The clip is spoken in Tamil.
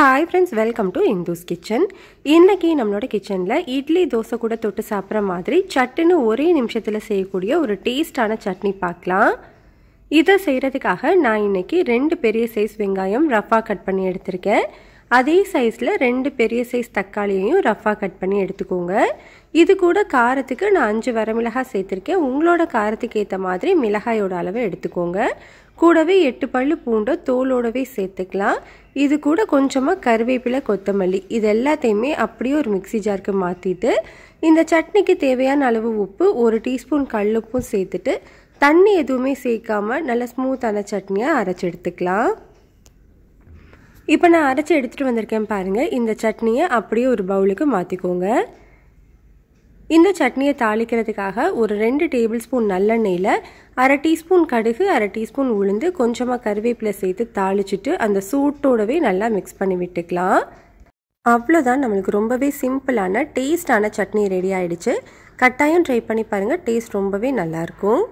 Hi friends, welcome to Indu's Kitchen. இன்னைக்கு நம்மளோட கிச்சன்ல இட்லி தோசை கூட தொட்டு சாப்பிட்ற மாதிரி சட்டுன்னு ஒரே நிமிஷத்துல செய்யக்கூடிய ஒரு டேஸ்டான சட்னி பார்க்கலாம். இதை செய்யறதுக்காக நான் இன்னைக்கு 2 பெரிய சைஸ் வெங்காயம் ரஃபா கட் பண்ணி எடுத்திருக்கேன். அதே சைஸ்ல 2 பெரிய சைஸ் தக்காளியையும் ரஃபா கட் பண்ணி எடுத்துக்கோங்க. இது கூட காரத்துக்கு நான் 5 வரமிளகாய் சேர்த்திருக்கேன். உங்களோட காரத்துக்கு ஏற்ற மாதிரி மிளகாயோட அளவை எடுத்துக்கோங்க. கூடவே 8 பல்லு பூண்டை தோலோடவே சேர்த்துக்கலாம். இது கூட கொஞ்சமாக கருவேப்பிலை, கொத்தமல்லி இது எல்லாத்தையுமே அப்படியே ஒரு மிக்சி ஜாருக்கு மாற்றிட்டு இந்த சட்னிக்கு தேவையான அளவு உப்பு, 1 டீஸ்பூன் கல்லுப்பும் சேர்த்துட்டு தண்ணி எதுவுமே சேர்க்காம நல்ல ஸ்மூத்தான சட்னியாக அரைச்சி எடுத்துக்கலாம். இப்போ நான் அரைச்சி எடுத்துகிட்டு வந்திருக்கேன் பாருங்கள். இந்த சட்னியை அப்படியே ஒரு பவுலுக்கு மாற்றிக்கோங்க. இந்த சட்னியை தாளிக்கிறதுக்காக ஒரு 2 டேபிள் ஸ்பூன் நல்லெண்ணெயில் 1/2 டீஸ்பூன் கடுகு, 1/2 டீஸ்பூன் உளுந்து, கொஞ்சமாக கருவேப்பிலை சேர்த்து தாளிச்சிட்டு அந்த சூட்டோடவே நல்லா மிக்ஸ் பண்ணி விட்டுக்கலாம். அவ்வளோதான், நம்மளுக்கு ரொம்பவே சிம்பிளான டேஸ்டான சட்னி ரெடி ஆகிடுச்சு. கட்டாயம் ட்ரை பண்ணி பாருங்கள், டேஸ்ட் ரொம்பவே நல்லாயிருக்கும்.